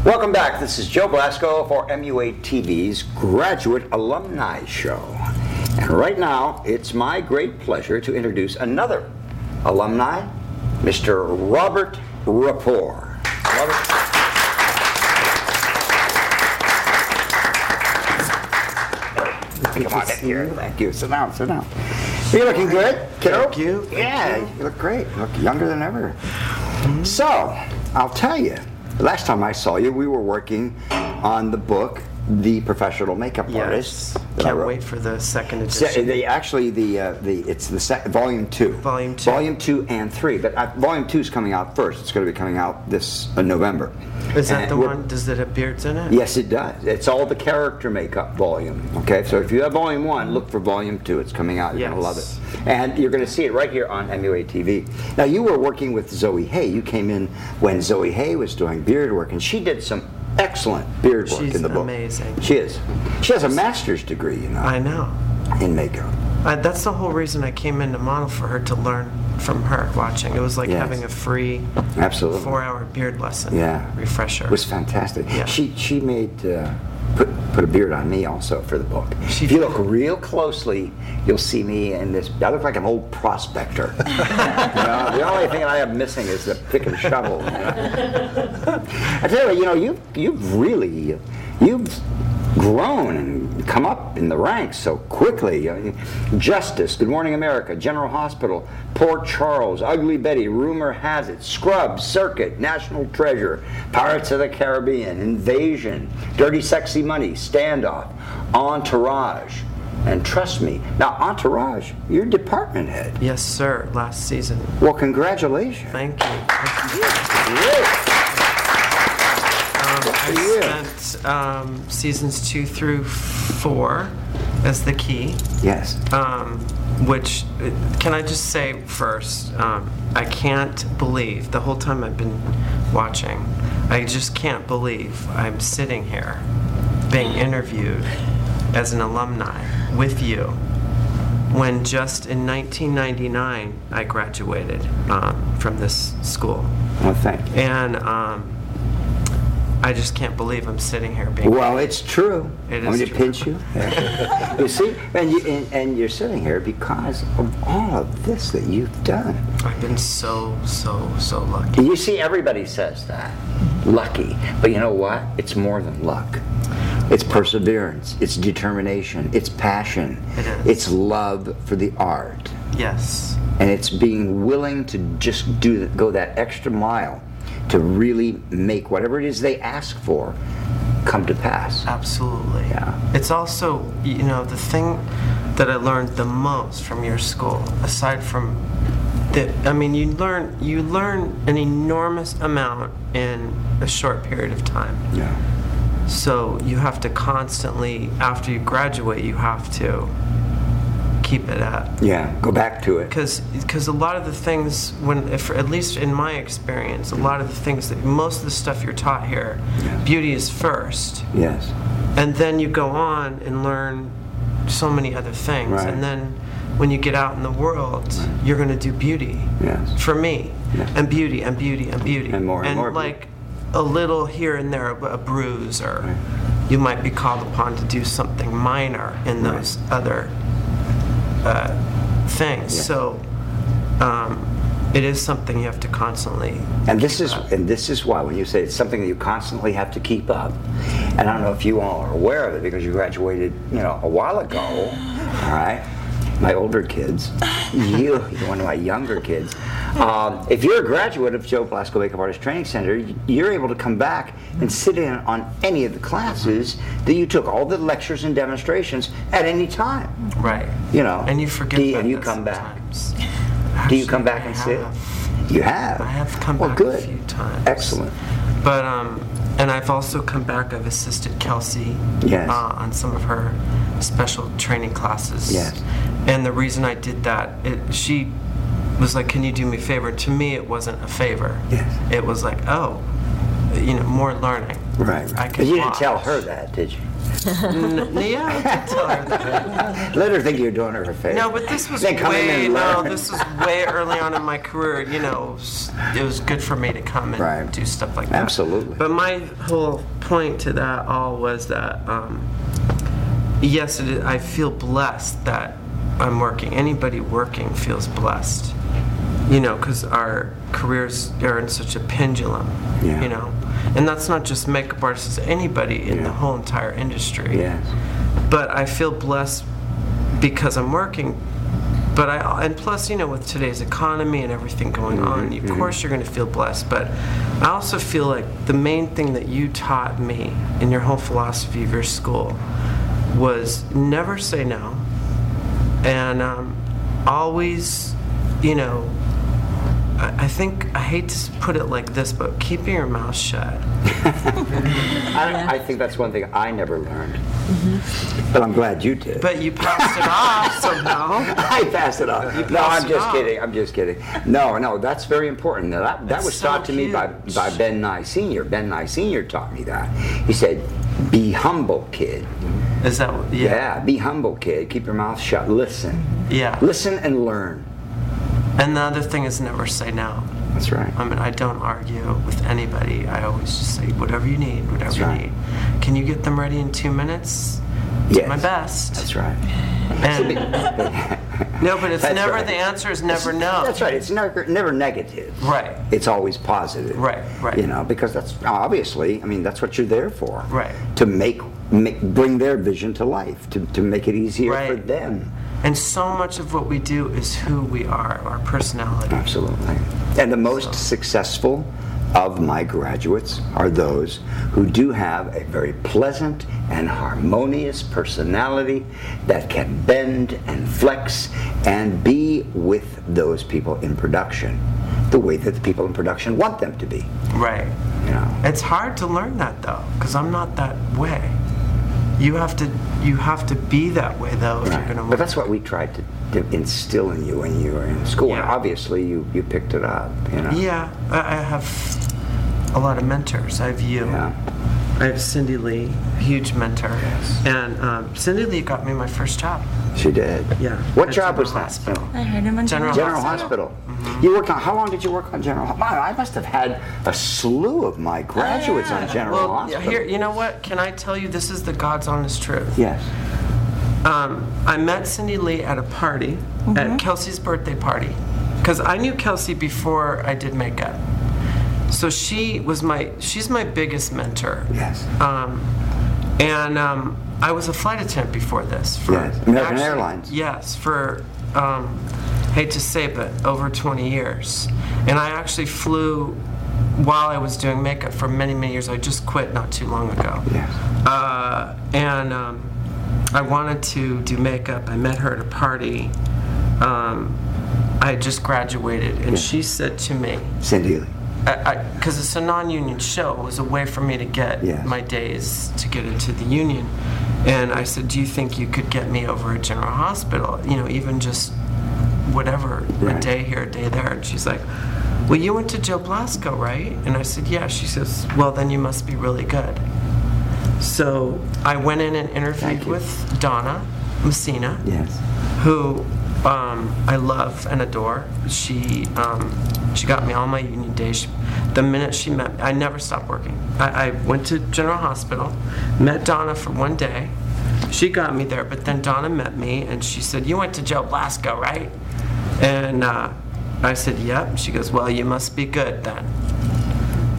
Welcome back. This is Joe Blasco for MUA TV's Graduate Alumni Show. And right now, it's my great pleasure to introduce another alumni, Mr. Robert Rapport. Robert. Come on in here. Thank you. Sit down, sit down. Are you looking good, kiddo? Thank you. Yeah, you look great. You look younger than ever. So, I'll tell you, the last time I saw you, we were working on the book, The Professional Makeup Artist. Can't wait for the second edition. It's volume 2. Volume 2. Volume 2 and 3, but volume 2 is coming out first. It's going to be coming out this November. Is that the one? Does it have beards in it? Yes, it does. It's all the character makeup volume. Okay, so if you have volume 1, look for volume 2. It's coming out. You're going to love it. And you're going to see it right here on MUA TV. Now, you were working with Zoe Hay. You came in when Zoe Hay was doing beard work, and she did some excellent beard work in the book. She's amazing. She is. She has a master's degree, you know. I know. In makeup. That's the whole reason I came into model, for her to learn from her watching. It was like having a free 4-hour beard lesson. Yeah. Refresher. It was fantastic. Yeah. She made put a beard on me also for the book. If you look real closely, you'll see me in this. I look like an old prospector. You know, the only thing I have missing is the pick and shovel. You know? I tell you, you've grown and come up in the ranks so quickly. Justice, Good Morning America, General Hospital, Port Charles, Ugly Betty, Rumor Has It, Scrubs, Circuit, National Treasure, Pirates of the Caribbean, Invasion, Dirty Sexy Money, Standoff, Entourage. And trust me, now Entourage, you're department head. Yes, sir, last season. Well, congratulations. Thank you. I spent seasons 2 through 4 as the key. Yes. Which, can I just say first, I can't believe, the whole time I've been watching, I just can't believe I'm sitting here being interviewed as an alumni with you when just in 1999 I graduated from this school. Well, thank you. And I just can't believe I'm sitting here being. Well, it's true. It is. I'm going to true. pinch you. You see, and you're sitting here because of all of this that you've done. I've been so lucky. You see, everybody says that, lucky, but you know what? It's more than luck. It's perseverance. It's determination. It's passion. It is. It's love for the art. Yes. And it's being willing to just go that extra mile to really make whatever it is they ask for come to pass. Absolutely. Yeah. It's also, the thing that I learned the most from your school, aside from you learn an enormous amount in a short period of time. Yeah. So you have to constantly, after you graduate, you have to keep it up. Yeah, go back to it. Because a lot of the things, at least in my experience, a lot of the things most of the stuff you're taught here, beauty is first. Yes. And then you go on and learn so many other things. Right. And then when you get out in the world, you're going to do beauty. Yes. For me. Yes. And beauty, and beauty, and beauty. And more and more. Like a little here and there, a bruise, or you might be called upon to do something minor in those other things. Yes. So it is something you have to constantly this is why when you say it's something that you constantly have to keep up, and I don't know if you all are aware of it because you graduated a while ago, all right, my older kids, you're one of my younger kids. If you're a graduate of Joe Blasco Makeup Artist Training Center, you're able to come back and sit in on any of the classes that you took, all the lectures and demonstrations at any time. Right. And you forget that. And you come back. Sometimes. Do you come back and sit? You have? I have come back good. a few times. Excellent. But and I've also come back. I've assisted Kelsey on some of her special training classes. Yes. And the reason I did that, she was like, "Can you do me a favor?" To me, it wasn't a favor. Yes. It was like, "Oh, more learning. Right. I But could you didn't watch. tell her that, did you? Yeah, I did tell her that. Let her think you're doing her a favor. No, but this was Then come in and learn. this was way early on in my career. It was good for me to come and Right. do stuff like that. Absolutely. But my whole point to that all was that, yes, I feel blessed that I'm working. Anybody working feels blessed, because our careers are in such a pendulum, Yeah. And that's not just makeup artists, anybody in the whole entire industry. Yes. But I feel blessed because I'm working. And plus, with today's economy and everything going on, of course you're going to feel blessed. But I also feel like the main thing that you taught me in your whole philosophy of your school was never say no, and always, I hate to put it like this, but keeping your mouth shut. I think that's one thing I never learned. But I'm glad you did. But you passed it off somehow. I passed it off. No, passed I'm it just off. kidding. I'm just kidding. No, that's very important. That That's was so taught to me by huge. Ben Nye Sr. Ben Nye Sr. taught me that. He said, be humble, kid. Is that what? Yeah, be humble, kid. Keep your mouth shut. Listen. Yeah. Listen and learn. And the other thing is never say no. That's right. I mean, I don't argue with anybody. I always just say, whatever you need, whatever you right. need. Can you get them ready in 2 minutes? Yes. My best. That's right. And, no, but it's That's never, right. the answer is never no. That's right. It's never negative. Right. It's always positive. Right. Because that's obviously, that's what you're there for. Right. To bring their vision to life, to make it easier for Right. them. And so much of what we do is who we are, our personality. Absolutely. And the most successful of my graduates are those who do have a very pleasant and harmonious personality that can bend and flex and be with those people in production the way that the people in production want them to be. Right. It's hard to learn that, though, because I'm not that way. You have to be that way, though, if you're going to work. But that's what we tried to instill in you when you were in school. Yeah. And obviously, you picked it up. Yeah, I have a lot of mentors. I have you. Yeah. I have Cindy Lee, huge mentor. Yes. And Cindy Lee got me my first job. She did. Yeah. What at job was General that? Hospital. I heard him on General General Hospital. Hospital. You worked on. How long did you work on General Hospital? I must have had a slew of my graduates on General Well, Hospital. here, you know what? Can I tell you, this is the God's honest truth. Yes. I met Cindy Lee at a party, at Kelsey's birthday party, because I knew Kelsey before I did makeup. So she's my biggest mentor. Yes. I was a flight attendant before this. Yes. American Airlines. Yes, for, hate to say, but over 20 years. And I actually flew while I was doing makeup for many, many years. I just quit not too long ago. Yes. I wanted to do makeup. I met her at a party. I had just graduated, and she said to me, Cindy Lee. because it's a non-union show, it was a way for me to get Yes. my days to get into the union. And I said, do you think you could get me over at General Hospital? Even just whatever, Right. a day here, a day there. And she's like, well, you went to Joe Blasco, right? And I said, yeah. She says, well, then you must be really good. So I went in and Thank interviewed you. with Donna Messina, Yes. who I love and adore. She got me all my union days. The minute she met me, I never stopped working. I went to General Hospital, met Donna for one day. She got me there, but then Donna met me, and she said, you went to Joe Blasco, right? And I said, yep. She goes, well, you must be good then.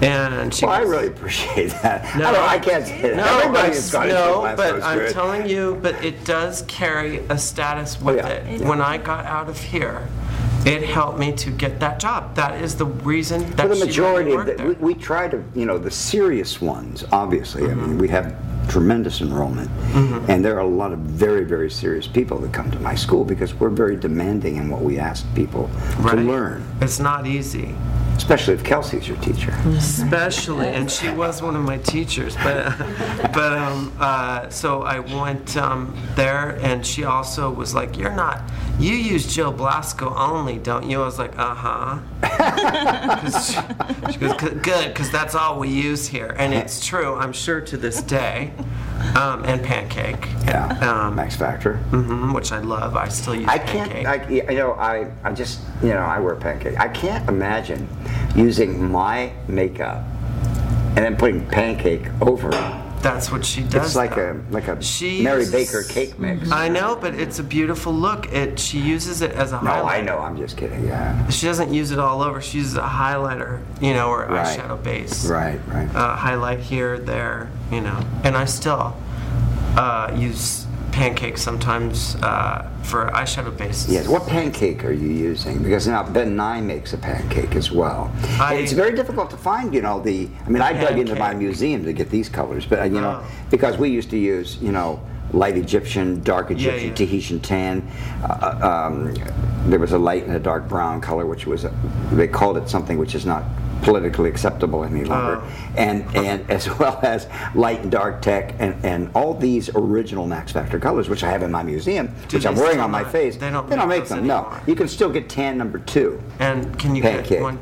And she Well, I goes, really appreciate that. No. I can't say that. no, Everybody has got no, but good. I'm telling you, but it does carry a status with yeah. it. When I got out of here, it helped me to get that job. That is the reason that For the she let me majority of work the, there. we try to, the serious ones, obviously. I mean, we have tremendous enrollment. And there are a lot of very, very serious people that come to my school because we're very demanding in what we ask people to Right? learn. It's not easy. Especially if Kelsey's your teacher. Especially, and she was one of my teachers. So I went there, and she also was like, you use Joe Blasco only, don't you? I was like, uh-huh. She goes, good, because that's all we use here. And it's true, I'm sure, to this day. And Pancake. Yeah, Max Factor. Which I love. I still use Pancake. I wear Pancake. I can't imagine using my makeup and then putting Pancake over it. That's what she does. It's like a Mary Baker cake mix. I know, but it's a beautiful look. She uses it as a highlight. No, I know. I'm just kidding. Yeah. She doesn't use it all over. She uses a highlighter, or eyeshadow base. Right. Highlight here, there, And I still use Pancake sometimes for eyeshadow bases. Yes. What pancake are you using? Because now Ben Nye makes a pancake as well. It's very difficult to find, I dug into my museum to get these colors, but because we used to use, light Egyptian, dark Egyptian, Tahitian tan. There was a light and a dark brown color, which was they called it something which is not politically acceptable any longer, and as well as light and dark tech and all these original Max Factor colors, which I have in my museum, which I'm wearing on my face. They don't make them. Anymore. No, you can still get tan number 2. And can you Pancake. get one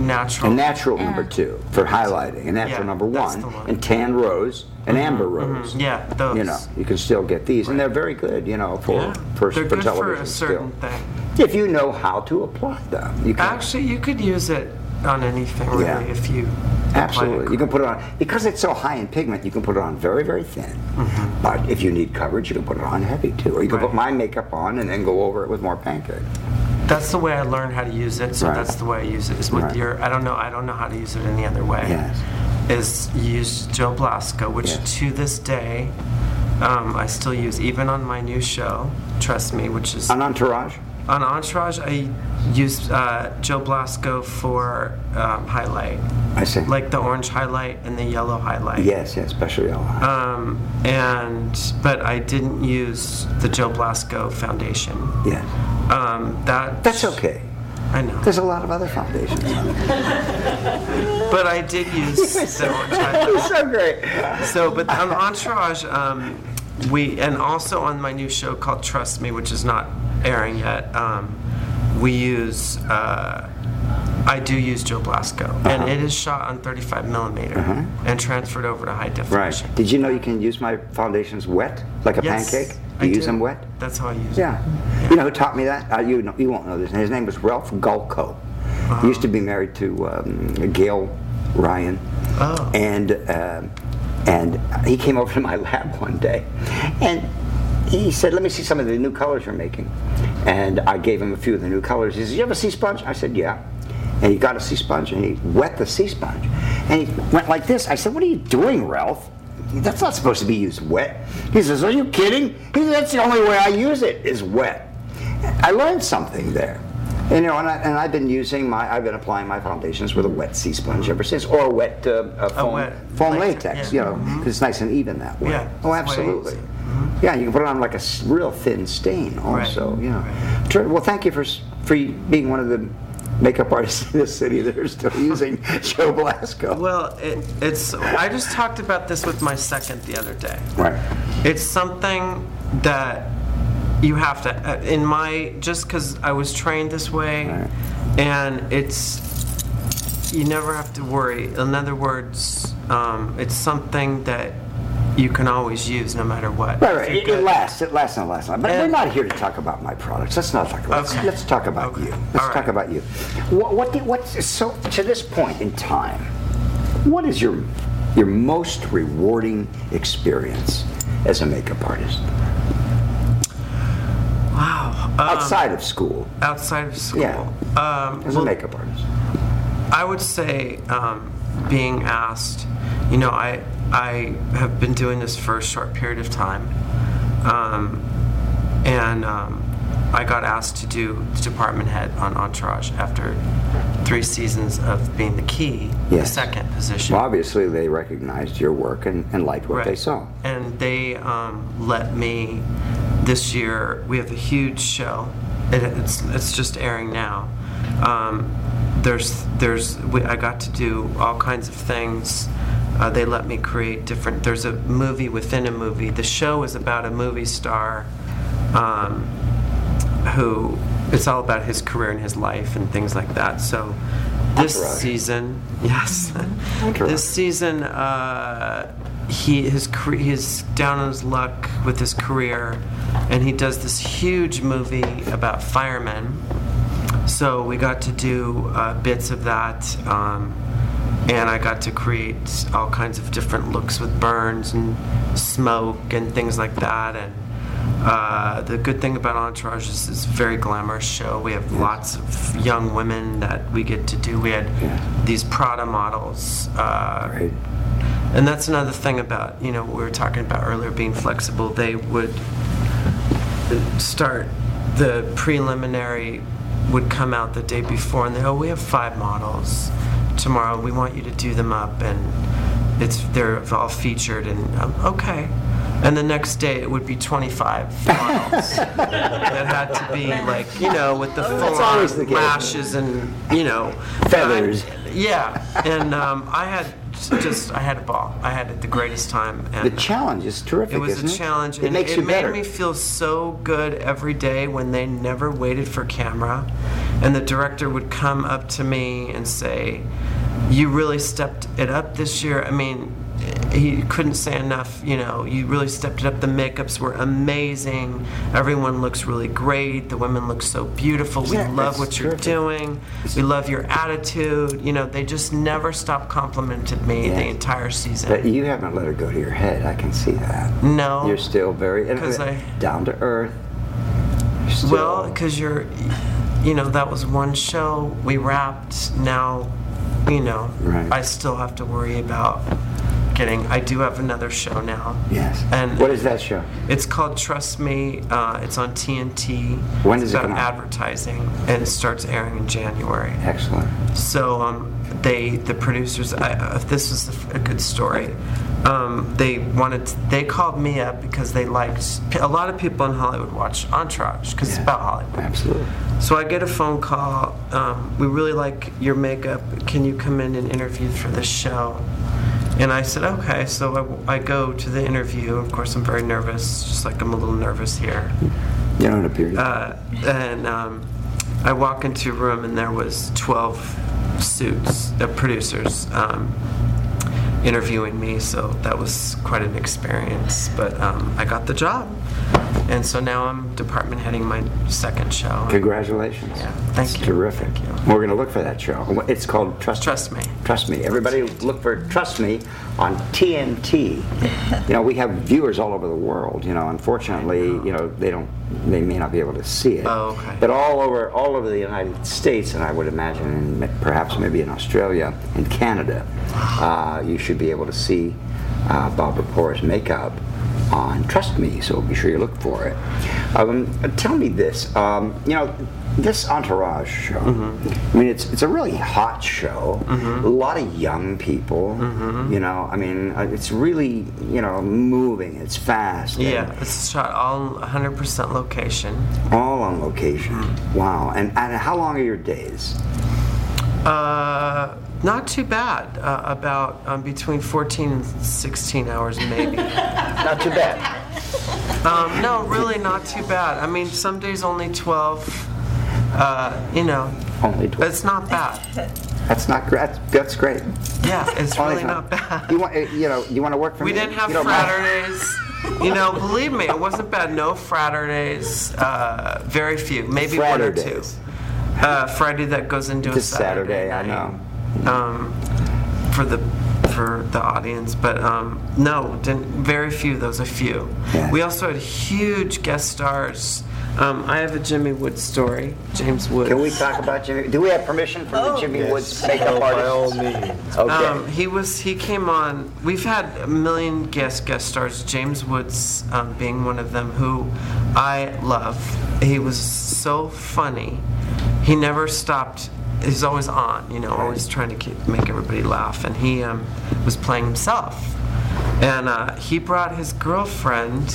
natural? And natural number 2 for highlighting, and natural number 1, and tan rose and amber rose. Yeah, those. You can still get these, and they're very good. For they're good television for a certain still. thing. If you know how to apply them, Actually, you could use it on anything really if you absolutely. You can put it on because it's so high in pigment. You can put it on very, very thin. But if you need coverage, you can put it on heavy too, or you can put my makeup on and then go over it with more Pancake. That's the way I learned how to use it. So that's the way I use it. Is with your. I don't know how to use it any other way. Yes. Is use Joe Blasco, which to this day I still use, even on my new show. Trust me, which is on Entourage. On Entourage, I use Joe Blasco for highlight. I see. Like the orange highlight and the yellow highlight. Yes, especially yellow. But I didn't use the Joe Blasco foundation. Yes. That's okay. I know. There's a lot of other foundations. But I did use the orange highlight. It's so great. But on Entourage, and also on my new show called Trust Me, which is not airing yet, we use I do use Joe Blasco, and it is shot on 35 millimeter and transferred over to high definition. Right. Did you know you can use my foundations wet, like a pancake? You use them wet? That's how I use them. Yeah. You know who taught me that? You won't know this. His name was Ralph Gulko. He used to be married to Gail Ryan. Oh. And he came over to my lab one day, and he said, "Let me see some of the new colors you're making." And I gave him a few of the new colors. He said, "You have a sea sponge?" I said, "Yeah." And he got a sea sponge, and he wet the sea sponge. And he went like this. I said, "What are you doing, Ralph? That's not supposed to be used wet." He says, "Are you kidding?" He said, "That's the only way I use it, is wet." I learned something there. And I've been applying my foundations with a wet sea sponge ever since, or a wet foam latex, because it's nice and even that way. Yeah, oh, absolutely. Yeah, you can put it on like a real thin stain also. Right. Well, thank you for being one of the makeup artists in this city that are still using Joe Blasco. Well, I just talked about this with my second the other day. Right. It's something that you have to, just because I was trained this way, and you never have to worry. In other words, it's something that you can always use no matter what. Right. It lasts and lasts. But we're not here to talk about my products. Let's not talk about it. Let's talk about you. Let's talk about you. So to this point in time, what is your most rewarding experience as a makeup artist? Wow. Outside of school. Outside of school. Yeah. As a makeup artist. I would say being asked, I have been doing this for a short period of time, and I got asked to do department head on Entourage after 3 seasons of being the key, the second position. Well, obviously they recognized your work and liked what they saw. And they let me, this year, we have a huge show. It's just airing now. I got to do all kinds of things. They let me create different. There's a movie within a movie. The show is about a movie star who it's all about his career and his life and things like that. So this season, yes, this season, he's down on his luck with his career, and he does this huge movie about firemen. So we got to do bits of that, and I got to create all kinds of different looks with burns and smoke and things like that. And the good thing about Entourage is it's a very glamorous show. We have lots of young women that we get to do. We had these Prada models. Right. And that's another thing about, what we were talking about earlier, being flexible. They would start, the preliminary would come out the day before, and we have 5 models tomorrow. We want you to do them up, and they're all featured, and okay. And the next day it would be 25 models that had to be like, with the full-on lashes and, feathers. And I had a ball. I had the greatest time. And the challenge is terrific. It was a challenge, and it made me feel so good every day when they never waited for camera, and the director would come up to me and say, "You really stepped it up this year." I mean, he couldn't say enough. You really stepped it up. The makeups were amazing. Everyone looks really great. The women look so beautiful. We love what you're doing. We love your attitude. They just never stopped complimenting me the entire season. But you haven't let it go to your head. I can see that. No. You're still very down to earth. Well, because that was one show. We wrapped. Now, right. I still have to worry about I do have another show now. Yes. And what is that show? It's called Trust Me. It's on TNT. When does it come out? It's about advertising, and it starts airing in January. Excellent. So the producers, this is a good story. They called me up because they liked, a lot of people in Hollywood watch Entourage because it's about Hollywood. Absolutely. So I get a phone call. We really like your makeup. Can you come in and interview for this show? And I said, okay. So I go to the interview. Of course, I'm very nervous, just like I'm a little nervous here. You don't appear to. And I walk into a room, and there was 12 suits of producers interviewing me. So that was quite an experience. But I got the job. And so now I'm department heading my second show. Congratulations. Yeah, thank you. Terrific. Thank you. We're going to look for that show. It's called Trust Me. Trust Me. Everybody look for Trust Me on TNT. We have viewers all over the world. Unfortunately, they may not be able to see it. Oh, okay. But all over the United States, and I would imagine, and perhaps maybe in Australia and Canada, you should be able to see Bob Rapour's makeup on Trust Me, so be sure you look for it. Tell me this, this Entourage show, I mean, it's a really hot show, a lot of young people, it's really, moving, it's fast. Yeah, it's shot all 100% location. All on location, wow. And how long are your days? Not too bad. About between 14 and 16 hours, maybe. Not too bad. No, really not too bad. I mean, some days only 12. Only 12. It's not bad. That's not great. That's great. Yeah, it's really not bad. You want to work for me? We didn't have Fraturdays. Believe me, it wasn't bad. No Fraturdays. Very few. Maybe one or two. Friday that goes into a Saturday. I know. For the audience, but no, very few. Those a few. Yes. We also had huge guest stars. I have a Jimmy Woods story. James Woods. Can we talk about Jimmy? Do we have permission from the Jimmy Woods makeup artist? By all means. Okay. He came on. We've had a million guest stars. James Woods being one of them, who I love. He was so funny. He never stopped. He's always on, always trying to make everybody laugh. And he was playing himself. And he brought his girlfriend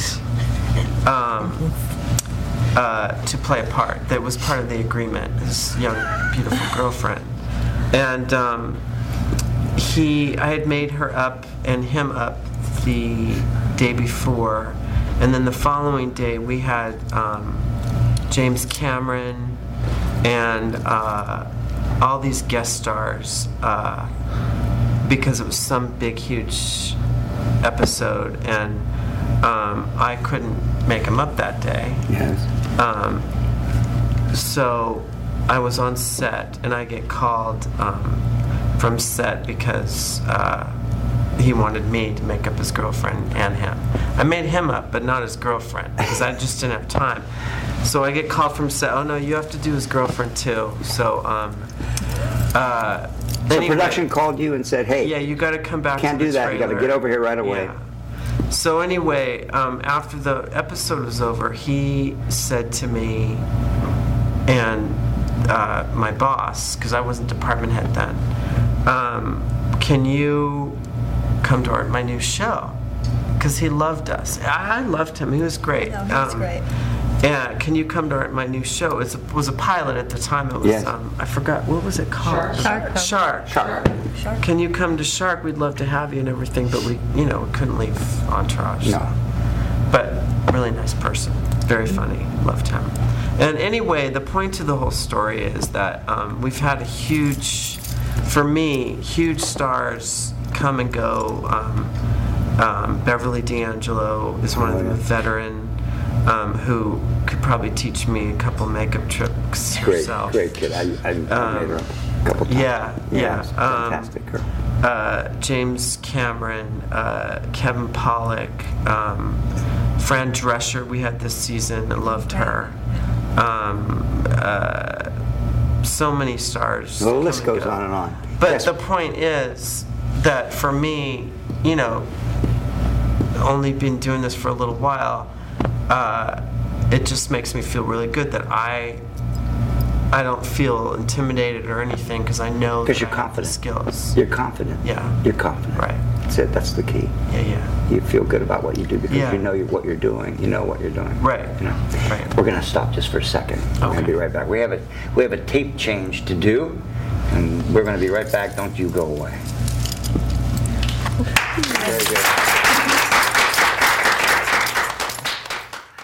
to play a part. That was part of the agreement, his young, beautiful girlfriend. And I had made her up and him up the day before, and then the following day we had James Cameron and all these guest stars because it was some big, huge episode, and I couldn't make them up that day. Yes. So I was on set, and I get called from set because he wanted me to make up his girlfriend and him. I made him up, but not his girlfriend, because I just didn't have time. So I get called from set, oh no, you have to do his girlfriend too. So, So production called you and said, hey, yeah, you got to come back can't to do the that, you got to trailer. get over here right away. Yeah. So anyway, after the episode was over, he said to me and my boss, because I wasn't department head then, can you come to my new show? Because he loved us. I loved him. He was great. No, he was great. Yeah, can you come to my new show? It was a pilot at the time. It was, Yes. I forgot, what was it called? Shark. Shark. Can you come to Shark? We'd love to have you and everything, but we couldn't leave Entourage. No. But really nice person. Very funny. Loved him. And anyway, the point to the whole story is that we've had huge stars come and go. Beverly D'Angelo is one of them, a veteran who could probably teach me a couple makeup tricks herself. Great kid. I made her up a couple times. Yeah. She's a fantastic girl. James Cameron, Kevin Pollak, Fran Drescher we had this season. I loved her. So many stars. The list come and goes go. on and on. But Yes. the point is that for me, only been doing this for a little while, it just makes me feel really good that I don't feel intimidated or anything because I know that Because you're I have the confident. skills. You're confident. Yeah. You're confident. Right. That's it. That's the key. Yeah. You feel good about what you do because Yeah. you know what you're doing. You know what you're doing. Right. Right. We're going to stop just for a second. We're going to be right back. We have a tape change to do, and we're going to be right back. Don't you go away. Very good.